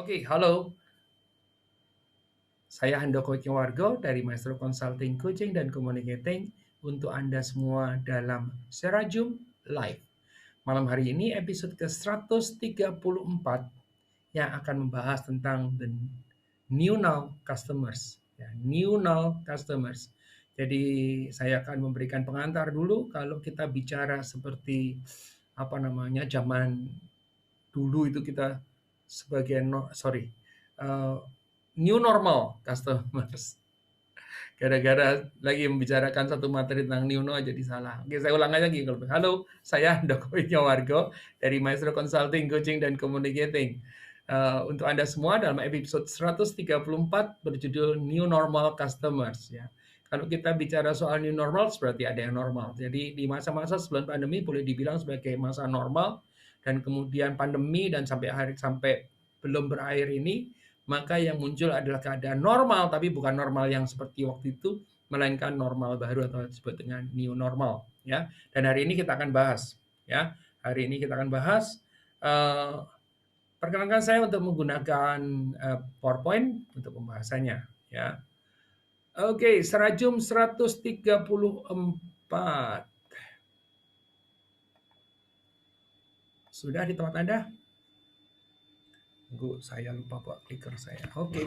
Oke, halo. Saya Handoko Wargo dari Maestro Consulting Coaching dan Communicating untuk Anda semua dalam Serajum Live. Malam hari ini episode ke-134 yang akan membahas tentang the new now customers. Ya, new now customers. Jadi saya akan memberikan pengantar dulu kalau kita bicara seperti zaman dulu itu kita sebagai uh, new normal customers. Gara-gara lagi membicarakan satu materi tentang new normal jadi salah. Oke, saya ulang lagi. Halo, saya Doko Wargo dari Maestro Consulting, Coaching, dan Communicating. Untuk Anda semua dalam episode 134 berjudul New Normal Customers. Ya. Kalau kita bicara soal new normal, berarti ada yang normal. Jadi di masa-masa sebelum pandemi boleh dibilang sebagai masa normal, dan kemudian pandemi dan sampai belum berakhir ini, maka yang muncul adalah keadaan normal, tapi bukan normal yang seperti waktu itu, melainkan normal baru atau disebut dengan new normal. Ya, dan hari ini kita akan bahas. Ya, hari ini kita akan bahas. Perkenankan saya untuk menggunakan PowerPoint untuk pembahasannya. Ya, oke, Serajum 134. Sudah di tempat Anda? Tunggu, saya lupa bawa clicker saya. Oke.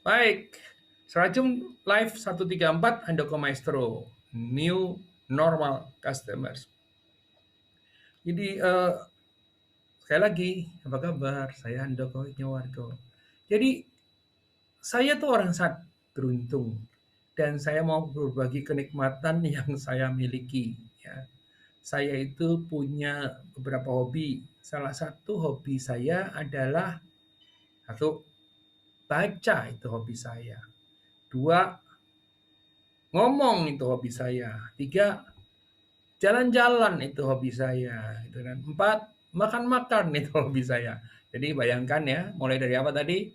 Baik. Serajum Live 134 Handoko Maestro. New Normal Customers. Jadi sekali lagi, apa kabar? Saya Handoko Wargo. Jadi saya tuh orang sangat beruntung dan saya mau berbagi kenikmatan yang saya miliki. Ya. Saya itu punya beberapa hobi. Salah satu hobi saya adalah satu, baca itu hobi saya. Dua, ngomong itu hobi saya. Tiga, jalan-jalan itu hobi saya. Gitu kan. Empat, makan-makan itu hobi saya. Jadi bayangkan ya, mulai dari apa tadi?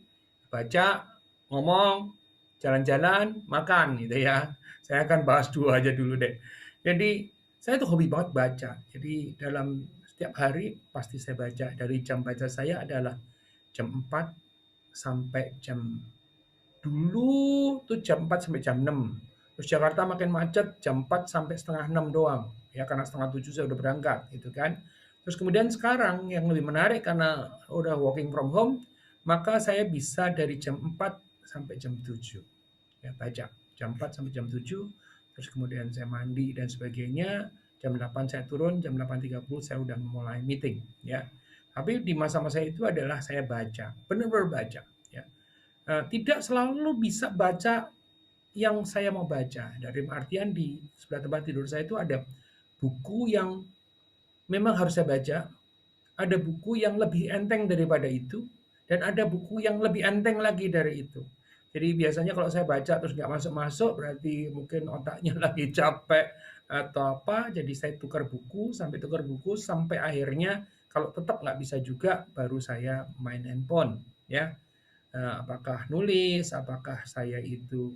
Baca, ngomong, jalan-jalan, makan gitu ya. Saya akan bahas dua aja dulu deh. Jadi saya tuh hobi banget baca. Jadi dalam setiap hari pasti saya baca. Dari jam baca saya adalah jam 4 sampai dulu tuh jam 4 sampai jam 6. Terus Jakarta makin macet jam 4 sampai setengah 6 doang. Ya karena setengah 7 saya udah berangkat gitu kan. Terus kemudian sekarang yang lebih menarik karena udah working from home, maka saya bisa dari jam 4 sampai jam 7. Ya baca. Jam 4 sampai jam 7. Terus kemudian saya mandi dan sebagainya. Jam 8 saya turun, jam 8.30 saya udah mulai meeting ya. Tapi di masa-masa itu adalah saya baca, benar-benar baca ya. Tidak selalu bisa baca yang saya mau baca. Dari artian di sebelah tempat tidur saya itu ada buku yang memang harus saya baca, ada buku yang lebih enteng daripada itu, dan ada buku yang lebih enteng lagi dari itu. Jadi biasanya kalau saya baca terus nggak masuk-masuk, berarti mungkin otaknya lagi capek atau apa, jadi saya tukar buku, sampai akhirnya kalau tetap nggak bisa juga, baru saya main handphone. Ya, apakah nulis, apakah saya itu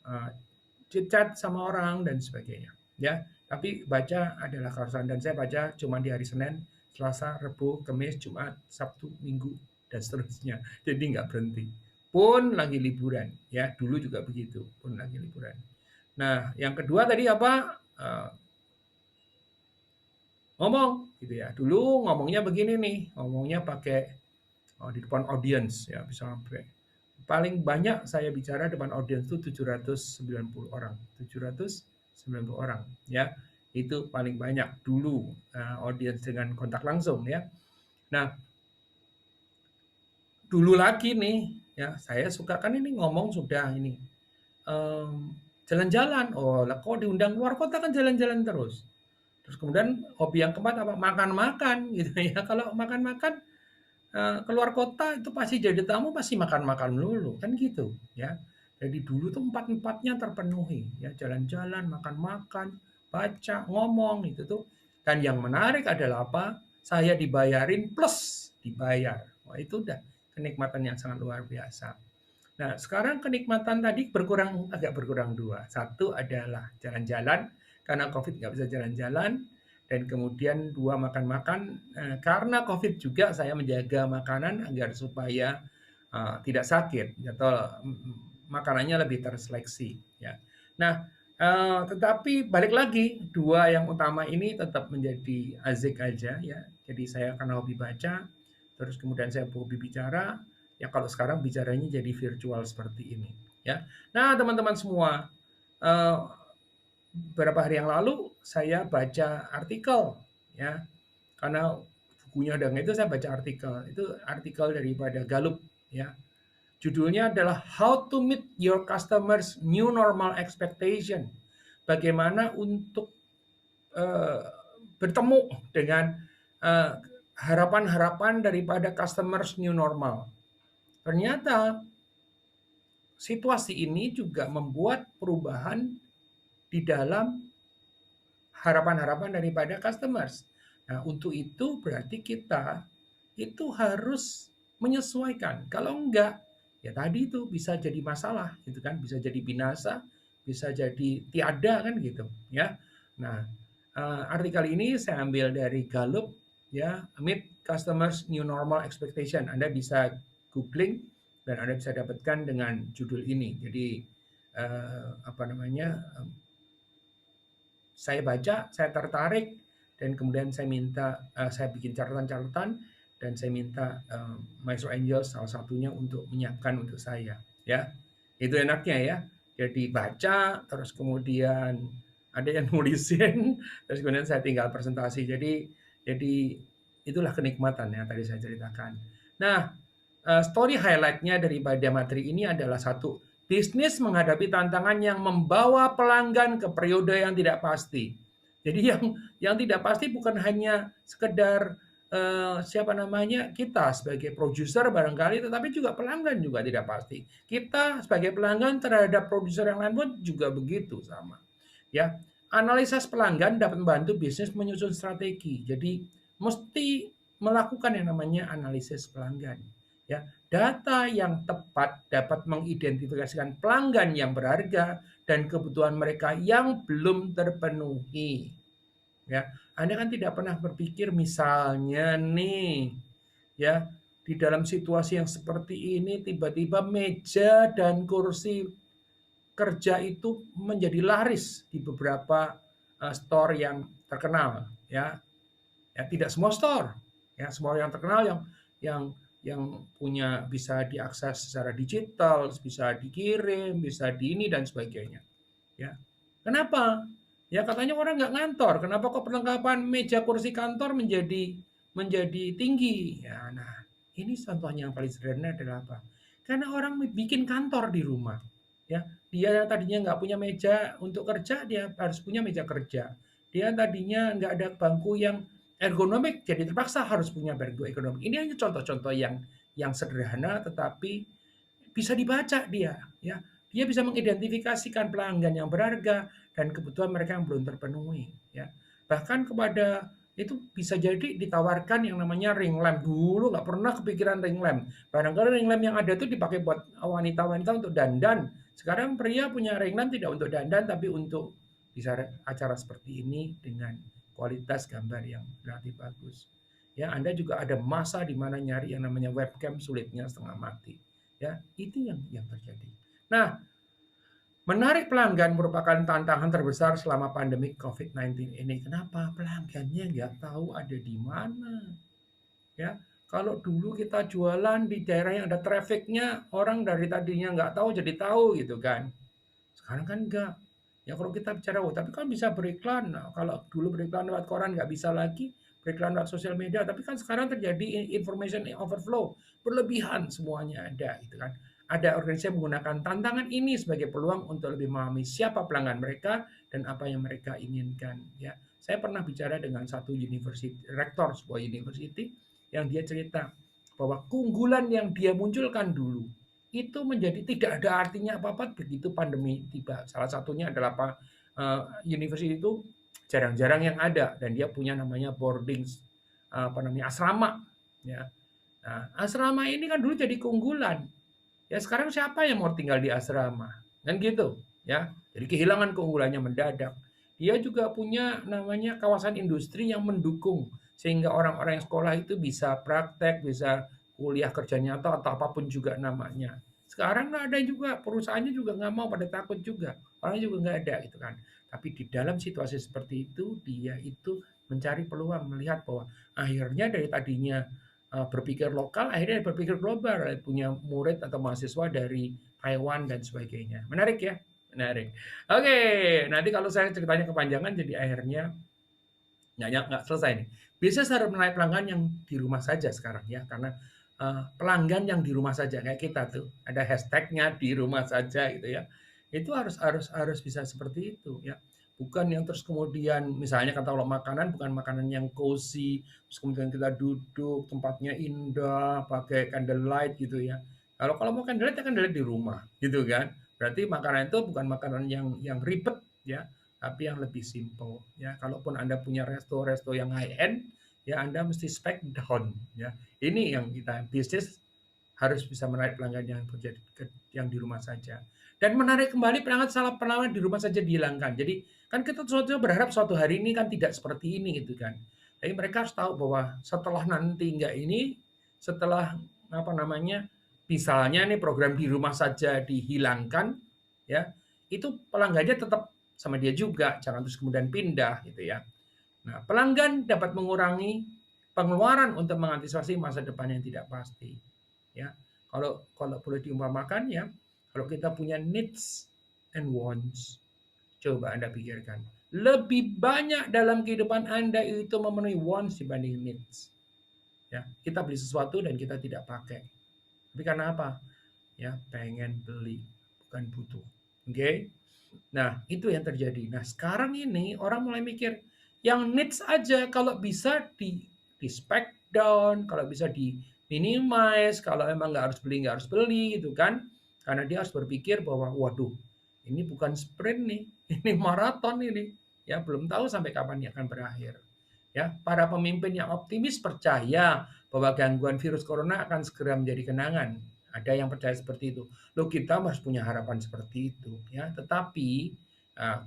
uh, chat sama orang dan sebagainya. Ya, tapi baca adalah keharusan dan saya baca cuma di hari Senin, Selasa, Rabu, Kamis, Jumat, Sabtu, Minggu dan seterusnya. Jadi nggak berhenti. Pun lagi liburan, ya dulu juga begitu. Pun lagi liburan. Nah, yang kedua tadi apa? Ngomong, gitu ya. Dulu ngomongnya begini nih, ngomongnya pakai di depan audiens ya, bisa sampai paling banyak saya bicara depan audiens itu 790 orang. 790 orang ya. Itu paling banyak dulu audiens dengan kontak langsung ya. Nah, dulu lagi nih ya, saya suka kan ini ngomong sudah ini jalan-jalan. Oh, lah kok diundang keluar kota kan jalan-jalan terus. Terus kemudian hobi yang keempat apa? Makan-makan gitu ya. Kalau makan-makan keluar kota itu pasti jadi tamu pasti makan-makan dulu kan gitu ya. Jadi dulu tuh empat-empatnya terpenuhi ya, jalan-jalan, makan-makan, baca, ngomong itu tuh. Dan yang menarik adalah apa? Saya dibayarin plus dibayar. Wah itu udah kenikmatan yang sangat luar biasa. Nah sekarang kenikmatan tadi agak berkurang dua. Satu adalah jalan-jalan karena COVID nggak bisa jalan-jalan. dan kemudian 2 makan-makan, karena COVID juga saya menjaga makanan agar supaya, tidak sakit atau makanannya lebih terseleksi ya. Nah, tetapi balik lagi 2 yang utama ini tetap menjadi azik aja ya. Jadi saya karena hobi baca, terus kemudian saya hobi bicara, ya kalau sekarang bicaranya jadi virtual seperti ini ya. Nah teman-teman semua, eee, beberapa hari yang lalu saya baca artikel ya, karena bukunya udah itu saya baca artikel, itu artikel daripada Gallup ya. Judulnya adalah How to Meet Your Customers' New Normal Expectation. Bagaimana untuk uh, bertemu dengan uh, harapan-harapan daripada customers new normal. Ternyata situasi ini juga membuat perubahan di dalam harapan-harapan daripada customers. Nah, untuk itu berarti kita itu harus menyesuaikan. Kalau enggak, ya tadi itu bisa jadi masalah gitu kan, bisa jadi binasa, bisa jadi tiada kan gitu ya. Nah, artikel ini saya ambil dari Gallup ya, Meet Customers New Normal Expectation. Anda bisa googling dan Anda bisa dapatkan dengan judul ini. Jadi apa namanya? Saya baca, saya tertarik, dan kemudian saya minta, saya bikin catatan-catatan, dan saya minta Maestro Angel salah satunya untuk menyiapkan untuk saya, ya. Itu enaknya ya. Jadi baca, terus kemudian ada yang nulisin, terus kemudian saya tinggal presentasi. Jadi itulah kenikmatan yang tadi saya ceritakan. Nah, story highlight-nya daripada materi ini adalah satu, bisnis menghadapi tantangan yang membawa pelanggan ke periode yang tidak pasti. Jadi yang tidak pasti bukan hanya sekedar siapa namanya kita sebagai produser barangkali, tetapi juga pelanggan juga tidak pasti. Kita sebagai pelanggan terhadap produser yang lain pun juga begitu sama. Ya, analisis pelanggan dapat membantu bisnis menyusun strategi. Jadi mesti melakukan yang namanya analisis pelanggan. Ya, data yang tepat dapat mengidentifikasikan pelanggan yang berharga dan kebutuhan mereka yang belum terpenuhi. Ya, Anda kan tidak pernah berpikir misalnya nih, ya, di dalam situasi yang seperti ini tiba-tiba meja dan kursi kerja itu menjadi laris di beberapa store yang terkenal, ya. Ya, tidak semua store, ya, semua yang terkenal yang yang punya bisa diakses secara digital, bisa dikirim, bisa di ini dan sebagainya. Ya, kenapa? Ya katanya orang nggak ngantor. Kenapa kok perlengkapan meja kursi kantor menjadi tinggi? Ya, nah ini contohnya yang paling sederhana adalah apa? Karena orang bikin kantor di rumah. Ya, dia yang tadinya nggak punya meja untuk kerja, dia harus punya meja kerja. Dia tadinya nggak ada bangku yang ergonomik, jadi terpaksa harus punya bangku ergonomik. Ini hanya contoh-contoh yang sederhana, tetapi bisa dibaca dia. Ya, dia bisa mengidentifikasikan pelanggan yang berharga dan kebutuhan mereka yang belum terpenuhi. Ya, bahkan kepada itu bisa jadi ditawarkan yang namanya ring lamp. Dulu nggak pernah kepikiran ring lamp. Barangkali ring lamp yang ada itu dipakai buat wanita-wanita untuk dandan. Sekarang pria punya ring lamp tidak untuk dandan, tapi untuk bisa acara seperti ini dengan kualitas gambar yang relatif bagus. Ya, Anda juga ada masa di mana nyari yang namanya webcam sulitnya setengah mati. Ya, itu yang terjadi. Nah, menarik pelanggan merupakan tantangan terbesar selama pandemi COVID-19 ini. Kenapa? Pelanggannya nggak tahu ada di mana. Ya, kalau dulu kita jualan di daerah yang ada trafficnya, orang dari tadinya nggak tahu jadi tahu gitu kan. Sekarang kan enggak. Ya kalau kita bicara, oh tapi kan bisa beriklan. Nah, kalau dulu beriklan lewat koran nggak bisa lagi, beriklan lewat sosial media. Tapi kan sekarang terjadi information overflow, berlebihan semuanya ada, gitu kan. Ada organisasi yang menggunakan tantangan ini sebagai peluang untuk lebih memahami siapa pelanggan mereka dan apa yang mereka inginkan. Ya, saya pernah bicara dengan satu university, rektor sebuah university, yang dia cerita bahwa keunggulan yang dia munculkan dulu itu menjadi tidak ada artinya apa-apa begitu pandemi tiba. Salah satunya adalah apa, university itu jarang-jarang yang ada dan dia punya namanya boarding, apa namanya, asrama, ya. Nah, asrama ini kan dulu jadi keunggulan. Ya sekarang siapa yang mau tinggal di asrama? Kan gitu, ya. Jadi kehilangan keunggulannya mendadak. dia juga punya namanya kawasan industri yang mendukung, sehingga orang-orang yang sekolah itu bisa praktek, bisa kuliah kerja nyata atau apapun juga namanya. Sekarang nggak ada juga, perusahaannya juga nggak mau, pada takut juga, orang juga nggak ada gitu kan. Tapi di dalam situasi seperti itu, dia itu mencari peluang, melihat bahwa akhirnya dari tadinya berpikir lokal, akhirnya berpikir global, punya murid atau mahasiswa dari Taiwan dan sebagainya. Menarik ya? Menarik. Oke, nanti kalau saya ceritanya kepanjangan jadi akhirnya nggak selesai nih. Bisnis harus menarik pelanggan yang di rumah saja sekarang ya, karena pelanggan yang di rumah saja kayak kita tuh ada hashtagnya di rumah saja gitu ya. Itu harus harus harus bisa seperti itu ya. Bukan yang terus kemudian misalnya kata kalau makanan bukan makanan yang cozy, terus kemudian kita duduk tempatnya indah pakai candlelight gitu ya. Kalau kalau mau candlelight ya candlelight di rumah gitu kan. Berarti makanan itu bukan makanan yang ribet ya, tapi yang lebih simple ya. Kalaupun Anda punya resto-resto yang high end, ya Anda mesti spec down ya. Ini yang kita bisnis harus bisa menarik pelanggan yang terjadi yang di rumah saja. Dan menarik kembali pelanggan di rumah saja dihilangkan. Jadi kan kita suatu berharap suatu hari ini kan tidak seperti ini gitu kan. Tapi mereka harus tahu bahwa setelah nanti enggak ini, setelah apa namanya, misalnya nih program di rumah saja dihilangkan, ya itu pelanggannya tetap sama dia juga, jangan terus kemudian pindah gitu ya. Nah, pelanggan dapat mengurangi pengeluaran untuk mengantisipasi masa depan yang tidak pasti. Ya, kalau kalau boleh diumpamakan ya, kalau kita punya needs and wants, coba Anda pikirkan. Lebih banyak dalam kehidupan Anda itu memenuhi wants dibanding needs. Ya, kita beli sesuatu dan kita tidak pakai. Tapi karena apa? Ya, pengen beli, bukan butuh. Oke? Okay? Nah, itu yang terjadi. Nah, sekarang ini orang mulai mikir, yang needs aja kalau bisa di spec down, kalau bisa di minimize, kalau emang nggak harus beli gitu kan. Karena dia harus berpikir bahwa, waduh, ini bukan sprint nih, ini maraton ini. Ya, belum tahu sampai kapan ini akan berakhir. Ya, para pemimpin yang optimis percaya bahwa gangguan virus corona akan segera menjadi kenangan. Ada yang percaya seperti itu. Loh, kita harus punya harapan seperti itu ya. Tetapi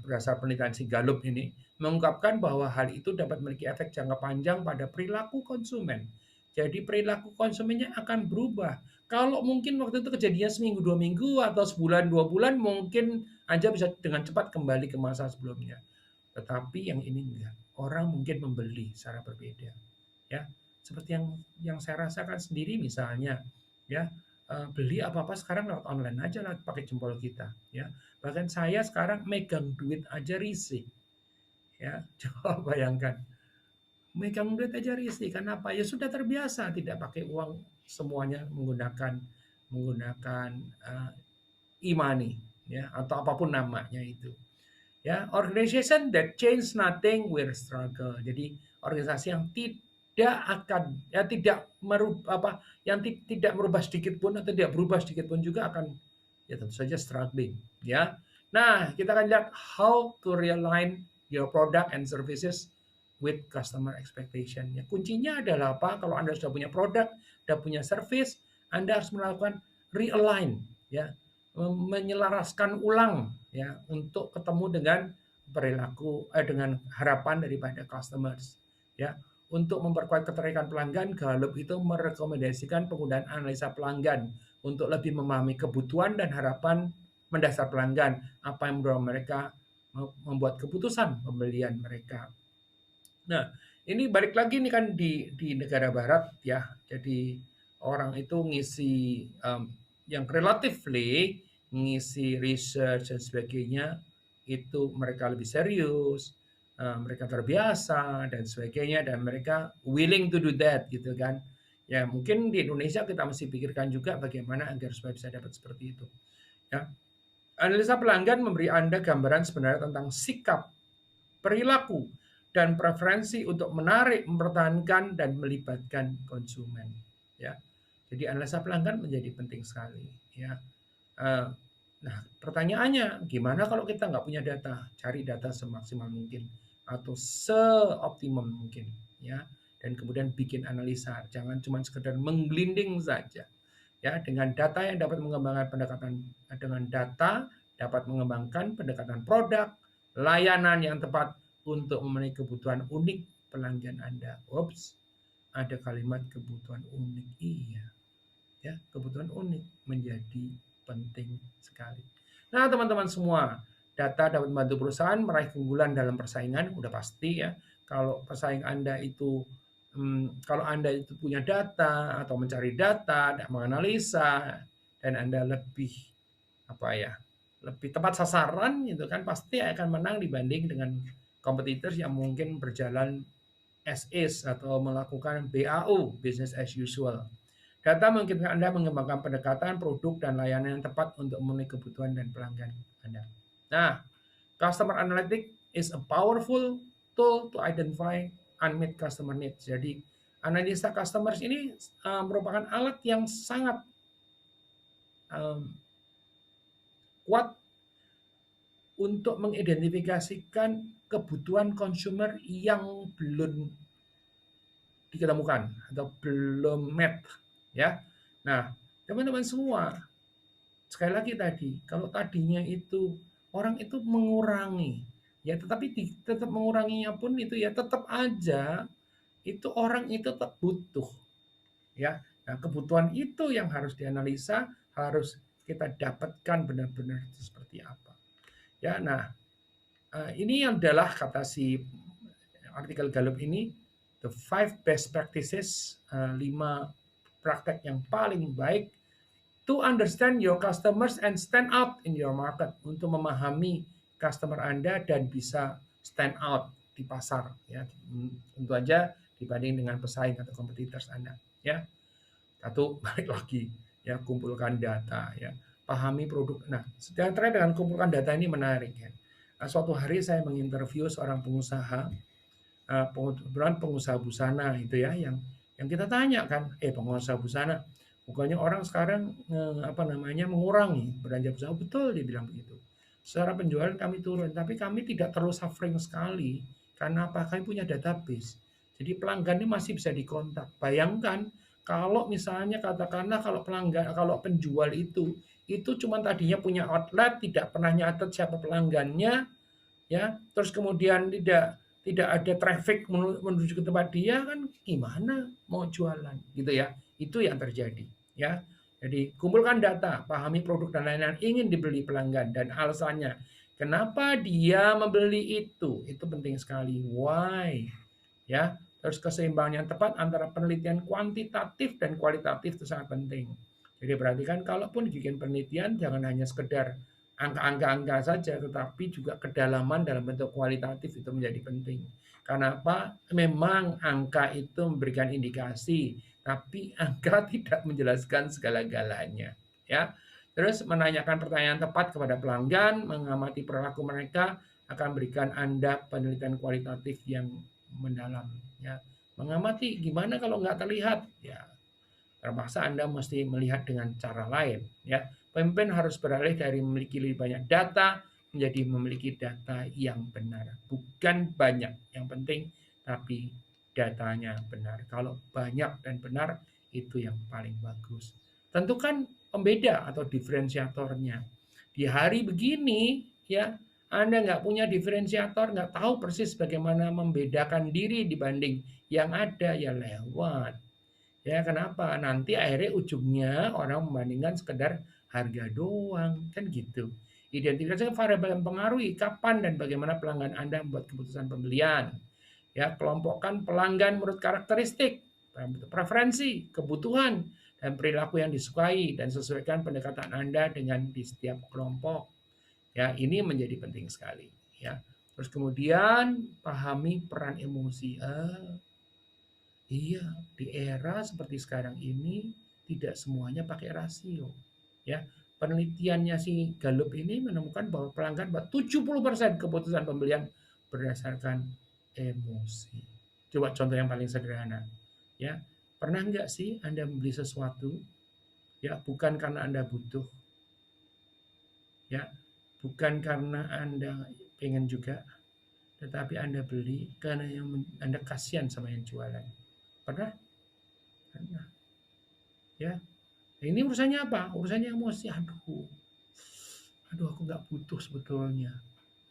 berdasar penelitian si Gallup ini mengungkapkan bahwa hal itu dapat memiliki efek jangka panjang pada perilaku konsumen. Jadi perilaku konsumennya akan berubah. Kalau mungkin waktu itu kejadian seminggu, 2 minggu, atau sebulan, 2 bulan, mungkin aja bisa dengan cepat kembali ke masa sebelumnya. Tetapi yang ini enggak. Orang mungkin membeli secara berbeda. Ya, seperti yang saya rasakan sendiri misalnya, ya beli apa-apa sekarang lewat online aja lah pakai jempol kita, ya. Bahkan saya sekarang megang duit aja risih, ya. Coba bayangkan, megang duit aja risih. Kenapa? Ya sudah terbiasa tidak pakai uang semuanya menggunakan menggunakan e-money, ya, atau apapun namanya itu. Ya, organization that change nothing will struggle. Jadi organisasi yang tidak akan ya tidak merubah apa yang tidak merubah sedikit pun atau tidak berubah sedikit pun juga akan ya tentu saja struggling ya. Nah, kita akan lihat how to realign your product and services with customer expectation. Ya, kuncinya adalah apa? Kalau Anda sudah punya produk, sudah punya service, Anda harus melakukan realign ya, menyelaraskan ulang ya untuk ketemu dengan perilaku dengan harapan daripada customers ya. Untuk memperkuat ketertarikan pelanggan, Gallup itu merekomendasikan penggunaan analisa pelanggan untuk lebih memahami kebutuhan dan harapan mendasar pelanggan, apa yang mendorong mereka membuat keputusan pembelian mereka. Nah, ini balik lagi nih kan di negara barat ya. Jadi orang itu ngisi yang relatively ngisi research dan sebagainya itu mereka lebih serius, mereka terbiasa dan sebagainya dan mereka willing to do that gitu kan. Ya mungkin di Indonesia kita mesti pikirkan juga bagaimana agar supaya bisa dapat seperti itu. Ya. Analisa pelanggan memberi Anda gambaran sebenarnya tentang sikap, perilaku, dan preferensi untuk menarik, mempertahankan, dan melibatkan konsumen. Ya, jadi analisa pelanggan menjadi penting sekali. Ya, nah pertanyaannya, gimana kalau kita nggak punya data? Cari data semaksimal mungkin atau seoptimum mungkin. Ya, dan kemudian bikin analisa. Jangan cuma sekedar menggelinding saja. Ya, dengan data yang dapat mengembangkan pendekatan dengan data dapat mengembangkan pendekatan produk, layanan yang tepat untuk memenuhi kebutuhan unik pelanggan Anda. Ups, ada kalimat kebutuhan unik. Iya, ya, kebutuhan unik menjadi penting sekali. Nah, teman-teman semua, data dapat membantu perusahaan meraih keunggulan dalam persaingan, udah pasti ya. Kalau pesaing Anda itu kalau Anda itu punya data atau mencari data dan menganalisa dan Anda lebih apa ya, lebih tepat sasaran itu kan pasti akan menang dibanding dengan kompetitors yang mungkin berjalan as is atau melakukan BAU, business as usual. Data memungkinkan Anda mengembangkan pendekatan, produk, dan layanan yang tepat untuk memenuhi kebutuhan dan pelanggan Anda. Nah, customer analytics is a powerful tool to identify unmet customer needs. Jadi, analisa customers ini merupakan alat yang sangat um, kuat untuk mengidentifikasikan kebutuhan konsumer yang belum diketemukan atau belum met, ya. Nah, teman-teman semua, sekali lagi tadi, kalau tadinya itu orang itu mengurangi, ya tetapi tetap menguranginya pun itu ya tetap aja itu orang itu tetap butuh, ya. Nah, kebutuhan itu yang harus dianalisa, harus kita dapatkan benar-benar seperti apa. Ya, nah, ini adalah kata si artikel Gallup ini, the five best practices, 5 praktek yang paling baik to understand your customers and stand out in your market, untuk memahami customer Anda dan bisa stand out di pasar, ya. Tentu aja dibanding dengan pesaing atau kompetitors Anda, ya. Satu, balik lagi, ya, kumpulkan data, ya. Pahami produk. Nah, yang terkait dengan kumpulkan data ini menarik, ya. Suatu hari saya menginterview seorang pengusaha, kebetulan pengusaha busana itu ya, yang kita tanya kan, pengusaha busana, bukannya orang sekarang apa namanya, mengurangi belanja busana. Betul, dia bilang begitu. Secara penjualan kami turun, tapi kami tidak terlalu suffering sekali karena apa? Kami punya database. Jadi pelanggan ini masih bisa dikontak. Bayangkan kalau misalnya katakanlah kalau pelanggan, kalau penjual itu cuma tadinya punya outlet, tidak pernah nyatet siapa pelanggannya, ya, terus kemudian tidak ada traffic menuju ke tempat dia, kan gimana mau jualan gitu ya. Itu yang terjadi, ya. Jadi kumpulkan data, pahami produk dan layanan ingin dibeli pelanggan dan alasannya kenapa dia membeli itu penting sekali. Why, ya. Terus keseimbangan yang tepat antara penelitian kuantitatif dan kualitatif itu sangat penting. Jadi perhatikan, kalaupun bikin penelitian jangan hanya sekedar angka-angka saja, tetapi juga kedalaman dalam bentuk kualitatif itu menjadi penting. Karena apa? Memang angka itu memberikan indikasi, tapi angka tidak menjelaskan segala-galanya, ya. Terus menanyakan pertanyaan tepat kepada pelanggan, mengamati perilaku mereka akan memberikan Anda penelitian kualitatif yang mendalam, ya. Mengamati gimana kalau nggak terlihat, ya terpaksa Anda mesti melihat dengan cara lain, ya. Pemimpin harus beralih dari memiliki lebih banyak data menjadi memiliki data yang benar. Bukan banyak yang penting, tapi datanya benar. Kalau banyak dan benar, itu yang paling bagus. Tentukan pembeda atau diferensiatornya. Di hari begini, ya, Anda nggak punya diferensiator, nggak tahu persis bagaimana membedakan diri dibanding yang ada, ya lewat. Ya, kenapa? Nanti akhirnya ujungnya orang membandingkan sekedar harga doang, kan gitu. Identifikasi variabel yang mempengaruhi kapan dan bagaimana pelanggan Anda membuat keputusan pembelian. Ya, kelompokkan pelanggan menurut karakteristik, preferensi, kebutuhan, dan perilaku yang disukai, dan sesuaikan pendekatan Anda dengan di setiap kelompok. Ya, ini menjadi penting sekali, ya. Terus kemudian pahami peran emosi. Iya, di era seperti sekarang ini tidak semuanya pakai rasio, ya. Penelitiannya si Gallup ini menemukan bahwa pelanggan 70% keputusan pembelian berdasarkan emosi. Coba contoh yang paling sederhana, ya. Pernah nggak sih Anda membeli sesuatu, ya, bukan karena Anda butuh, ya, bukan karena Anda pengen juga, tetapi Anda beli karena Anda kasihan sama yang jualan. Pernah? Pernah, ya. Ini urusannya apa? Urusannya emosi. Aduh, aku nggak butuh sebetulnya.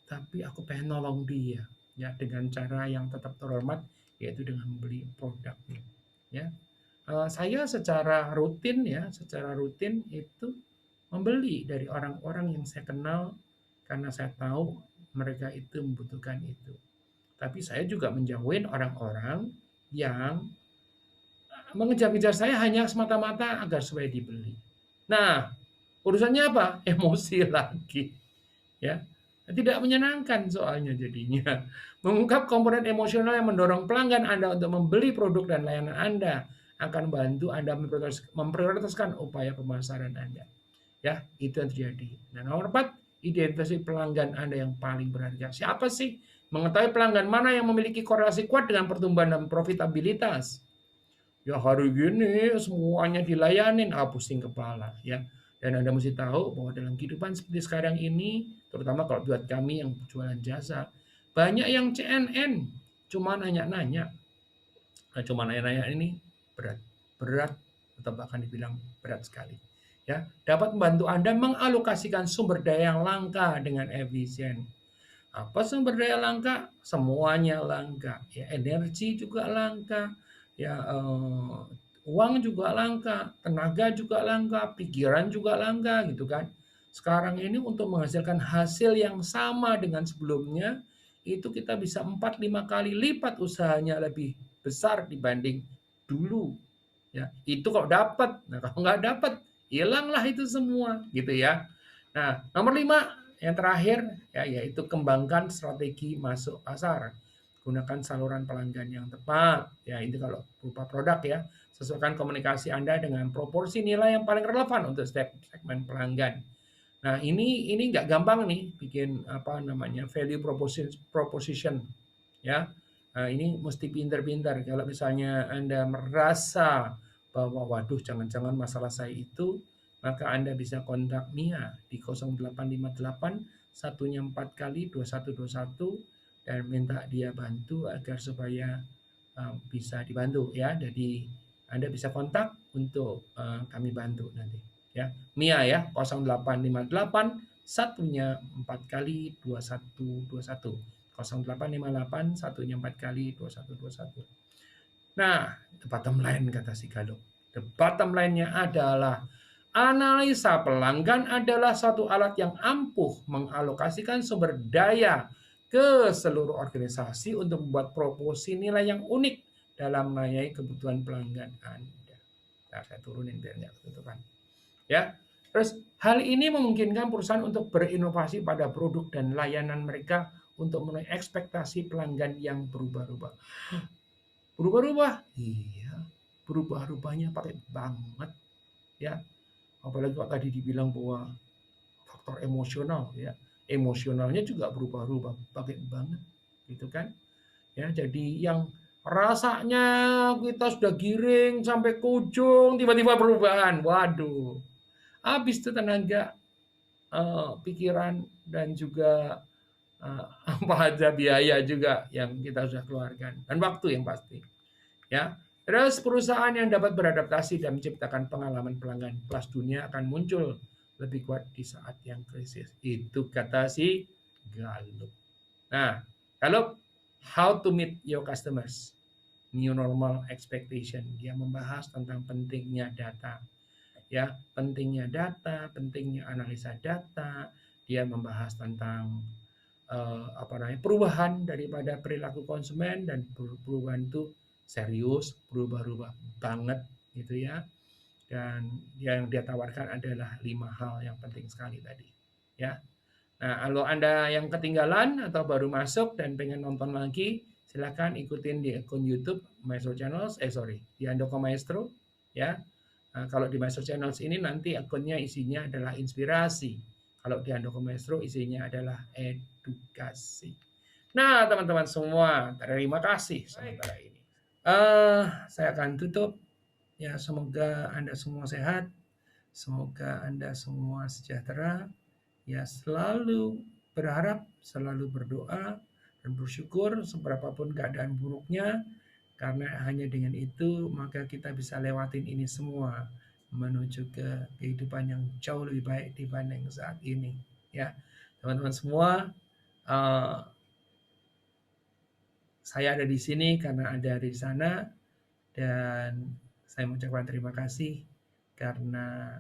tapi aku pengen nolong dia, ya dengan cara yang tetap terhormat, yaitu dengan membeli produknya, ya. Saya secara rutin itu membeli dari orang-orang yang saya kenal karena saya tahu mereka itu membutuhkan itu. Tapi saya juga menjauhin orang-orang yang mengejar-ngejar saya hanya semata-mata agar supaya dibeli. Nah, urusannya apa? Emosi lagi, ya. Tidak menyenangkan soalnya jadinya. Mengungkap komponen emosional yang mendorong pelanggan Anda untuk membeli produk dan layanan Anda akan membantu Anda memprioritaskan upaya pemasaran Anda. Ya, itu yang terjadi. Dan nomor 4, identifikasi pelanggan Anda yang paling berharga. Siapa sih? Mengetahui pelanggan mana yang memiliki korelasi kuat dengan pertumbuhan dan profitabilitas. Ya hari gini semuanya dilayanin, pusing kepala ya. Dan Anda mesti tahu bahwa dalam kehidupan seperti sekarang ini, terutama kalau buat kami yang jualan jasa, banyak yang CNN, cuma nanya-nanya. Nah, cuma nanya-nanya ini berat, berat atau bahkan dibilang berat sekali. Ya, dapat membantu Anda mengalokasikan sumber daya yang langka dengan efisien. Apa sumber daya langka? Semuanya langka. Ya, energi juga langka. Ya, uang juga langka, tenaga juga langka, pikiran juga langka gitu kan. Sekarang ini untuk menghasilkan hasil yang sama dengan sebelumnya, itu kita bisa 4-5 kali lipat usahanya lebih besar dibanding dulu. Ya, itu kalau dapat. Nah, kalau nggak dapat, hilanglah itu semua gitu ya. Nah, nomor 5 yang terakhir ya yaitu kembangkan strategi masuk pasar. Gunakan saluran pelanggan yang tepat. Ya, itu kalau berupa produk ya. Sesuaikan komunikasi Anda dengan proporsi nilai yang paling relevan untuk setiap segmen pelanggan. Nah, ini nggak gampang nih bikin apa namanya value proposition ya. Nah, ini mesti pintar-pintar. Kalau misalnya Anda merasa bahwa waduh jangan-jangan masalah saya itu, maka Anda bisa kontak Mia di 0858 satunya 4 kali 2121 dan minta dia bantu agar supaya bisa dibantu ya. Jadi Anda bisa kontak untuk kami bantu nanti ya. Mia ya 0858 satunya 4 kali 2121. 0858 satunya 4 kali 2121. Nah, the bottom line kata si Gallup. The bottom line-nya adalah analisa pelanggan adalah satu alat yang ampuh mengalokasikan sumber daya ke seluruh organisasi untuk membuat proporsi nilai yang unik dalam melayani kebutuhan pelanggan Anda. Nah, saya turunin biar nggak ketutupan. Ya, terus hal ini memungkinkan perusahaan untuk berinovasi pada produk dan layanan mereka untuk memenuhi ekspektasi pelanggan yang berubah-ubah. Berubah-ubah? Iya, berubah-ubahnya pakai banget ya. Apalagi kalau tadi dibilang bahwa faktor emosional ya. Emosionalnya juga berubah-ubah pakai banget gitu kan. Ya, jadi yang rasanya kita sudah giring sampai ke ujung tiba-tiba perubahan. Waduh. Habis itu tenaga, pikiran dan juga apa aja biaya juga yang kita sudah keluarkan dan waktu yang pasti ya. Terus perusahaan yang dapat beradaptasi dan menciptakan pengalaman pelanggan kelas dunia akan muncul lebih kuat di saat yang krisis. Itu kata si Gallup. Nah, Gallup, how to meet your customers, new normal expectation. Dia membahas tentang pentingnya data ya, pentingnya data, pentingnya analisa data. Dia membahas tentang apa namanya perubahan daripada perilaku konsumen dan perubahan itu serius, berubah-ubah banget gitu ya. Dan yang dia tawarkan adalah 5 hal yang penting sekali tadi ya. Nah, kalau Anda yang ketinggalan atau baru masuk dan pengen nonton lagi, silakan ikutin di akun YouTube Maestro Channels, di Andoko Maestro ya. Nah, kalau di Maestro Channels ini nanti akunnya isinya adalah inspirasi. Kalau di Andoko Maestro isinya adalah edukasi. Nah, teman-teman semua, terima kasih sementara ini. Saya akan tutup. Ya, semoga Anda semua sehat. Semoga Anda semua sejahtera. Ya, selalu berharap, selalu berdoa, dan bersyukur seberapapun keadaan buruknya, karena hanya dengan itu maka kita bisa lewatin ini semua menuju ke kehidupan yang jauh lebih baik dibanding saat ini. Ya, teman-teman semua, eee, saya ada di sini karena Anda ada di sana, dan saya mengucapkan terima kasih karena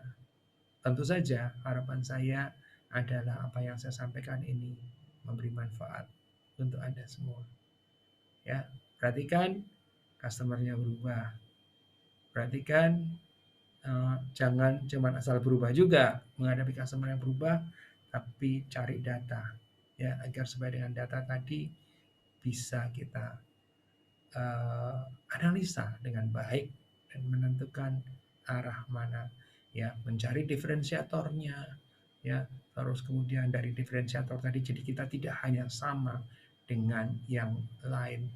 tentu saja harapan saya adalah apa yang saya sampaikan ini memberi manfaat untuk Anda semua. Ya, perhatikan customer-nya berubah. Perhatikan jangan cuma asal berubah juga menghadapi customer yang berubah, tapi cari data ya agar supaya dengan data tadi bisa kita analisa dengan baik dan menentukan arah mana ya, mencari diferensiatornya ya, terus kemudian dari diferensiator tadi jadi kita tidak hanya sama dengan yang lain.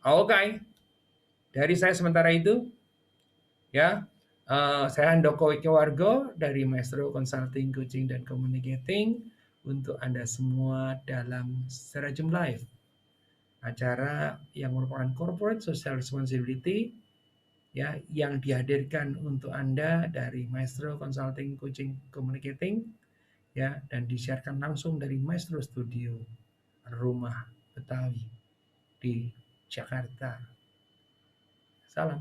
Oke, dari saya sementara itu ya. Saya Handoko Wikiwargo dari Maestro Consulting, Coaching, dan Communicating untuk Anda semua dalam Serajum Live, acara yang merupakan corporate social responsibility ya, yang dihadirkan untuk Anda dari Maestro Consulting, Coaching, Communicating ya, dan disiarkan langsung dari Maestro Studio Rumah Betawi di Jakarta. Salam.